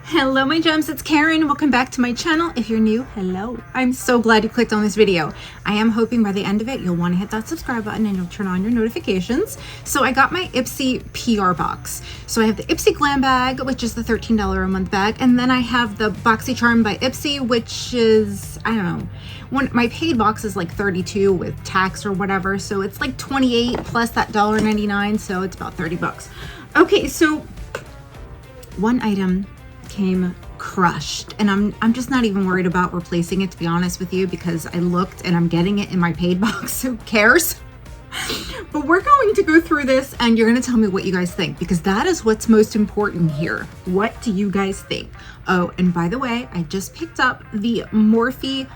Hello my gems, it's Karen. Welcome back to my channel. If you're new, hello. I'm so glad you clicked on this video. I am hoping by the end of it you'll want to hit that subscribe button and you'll turn on your notifications. So I got my Ipsy PR box. So I have the Ipsy Glam bag, which is the $13 a month bag, and then I have the Boxycharm by Ipsy, which is, I don't know, my paid box is like $32 with tax or whatever, so it's like $28 plus that $1.99, so it's about 30 bucks. Okay, so one item came crushed, and I'm just not even worried about replacing it, to be honest with you, because I looked and I'm getting it in my paid box. Who cares? But we're going to go through this and you're going to tell me what you guys think, because that is what's most important here. What do you guys think? Oh, and by the way, I just picked up the Morphe,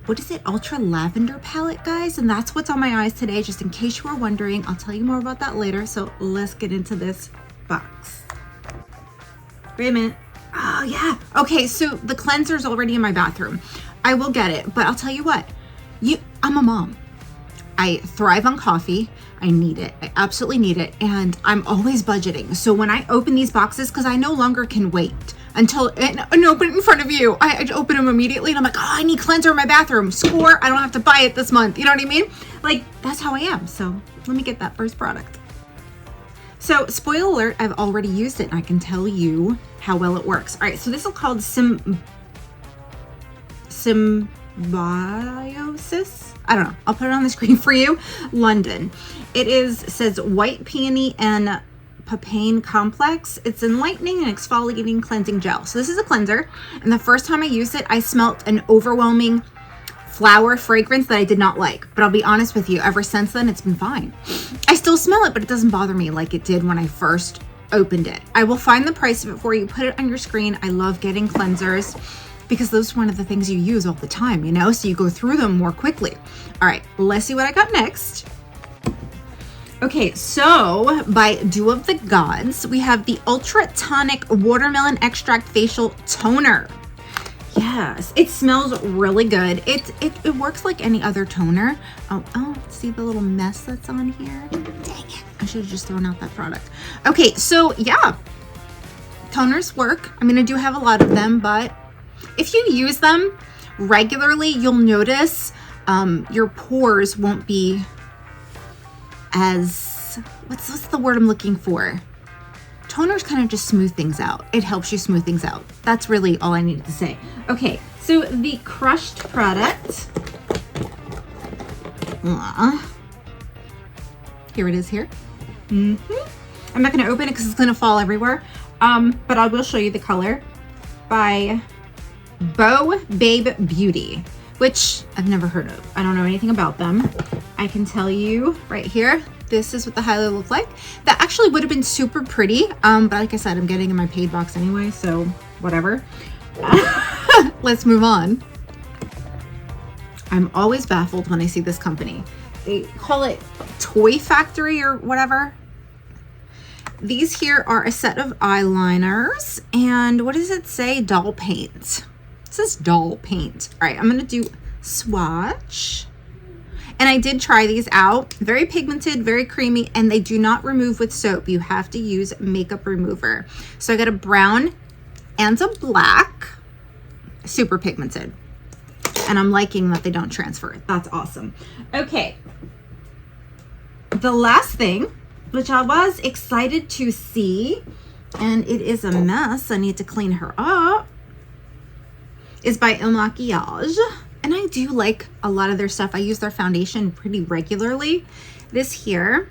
what is it, Ultra Lavender palette, guys, and that's what's on my eyes today, just in case you were wondering. I'll tell you more about that later. So let's get into this box. Wait a minute. Oh yeah. Okay, so the cleanser's already in my bathroom. I will get it, but I'll tell you what. I'm a mom. I thrive on coffee. I need it. I absolutely need it. And I'm always budgeting. So when I open these boxes, because I no longer can wait until and open it in front of you. I open them immediately and I'm like, oh, I need cleanser in my bathroom. Score, I don't have to buy it this month. You know what I mean? Like, that's how I am. So let me get that first product. So spoiler alert, I've already used it and I can tell you how well it works. All right, so this is called Symbiosis. I don't know. I'll put it on the screen for you. London. It says white peony and papain complex. It's enlightening and exfoliating cleansing gel. So this is a cleanser. And the first time I used it, I smelt an overwhelming flower fragrance that I did not like. But I'll be honest with you, ever since then, it's been fine. I still smell it, but it doesn't bother me like it did when I first opened it. I will find the price of it for you, put it on your screen. I love getting cleansers because those are one of the things you use all the time, you know, so you go through them more quickly. All right, let's see what I got next. Okay, so by Dew of the Gods, we have the Ultra Tonic Watermelon Extract Facial Toner. Yes, it smells really good. It works like any other toner. Oh, see the little mess that's on here? Dang it. I should have just thrown out that product. Okay, so yeah, toners work. I mean, I do have a lot of them, but if you use them regularly, you'll notice your pores won't be as, what's the word I'm looking for? Toners kind of just smooth things out. It helps you smooth things out. That's really all I needed to say. Okay, so the crushed product. Here it is here. I'm not going to open it because it's going to fall everywhere. But I will show you the color by Beau Babe Beauty, which I've never heard of. I don't know anything about them. I can tell you right here, this is what the highlight looked like. That actually would have been super pretty, but like I said, I'm getting in my paid box anyway, so whatever. Let's move on. I'm always baffled when I see this company. They call it Toy Factory or whatever. These here are a set of eyeliners, and what does it say? Doll paint. It says doll paint. All right, I'm gonna do swatch. And I did try these out. Very pigmented, very creamy, and they do not remove with soap. You have to use makeup remover. So I got a brown and a black, super pigmented. And I'm liking that they don't transfer. That's awesome. Okay. The last thing, which I was excited to see, and it is a mess, I need to clean her up, is by Il Makiage. And I do like a lot of their stuff. I use their foundation pretty regularly. This here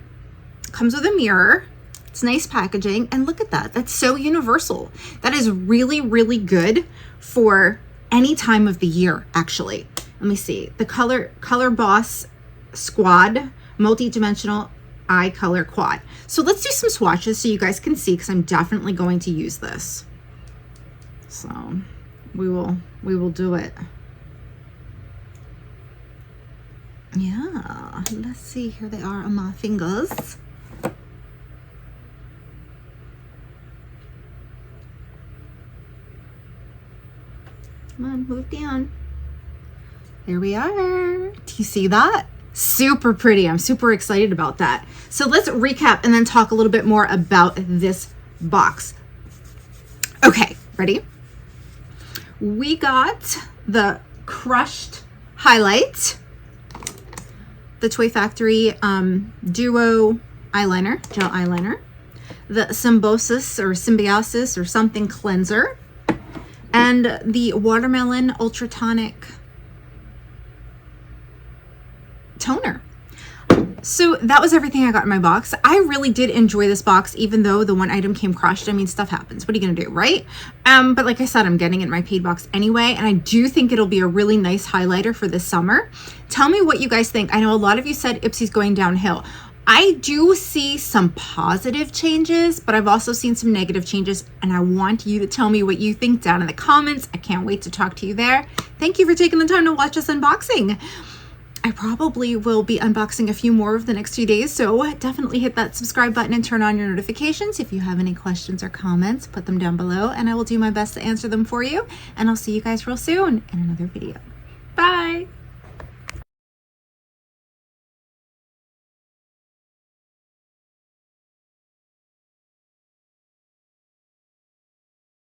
comes with a mirror. It's nice packaging. And look at that. That's so universal. That is really, really good for any time of the year, actually. Let me see. The Color Boss Squad Multi-Dimensional Eye Color Quad. So let's do some swatches so you guys can see, because I'm definitely going to use this. So we will do it. Yeah, let's see. Here they are on my fingers. Come on, move down. There we are. Do you see that? Super pretty. I'm super excited about that. So let's recap and then talk a little bit more about this box. Okay, ready? we got the crushed highlight, the Toy Factory Duo eyeliner, gel eyeliner, the Symbiosis or something cleanser, and the Watermelon Ultra Tonic toner. So that was everything I got in my box. I really did enjoy this box, even though the one item came crushed. I mean, stuff happens. What are you gonna do, right? But like I said, I'm getting it in my paid box anyway, and I do think it'll be a really nice highlighter for this summer. Tell me what you guys think. I know a lot of you said Ipsy's going downhill. I do see some positive changes, but I've also seen some negative changes, and I want you to tell me what you think down in the comments. I can't wait to talk to you there. Thank you for taking the time to watch us unboxing. I probably will be unboxing a few more of the next few days, so definitely hit that subscribe button and turn on your notifications. If you have any questions or comments, put them down below and I will do my best to answer them for you. And I'll see you guys real soon in another video. Bye!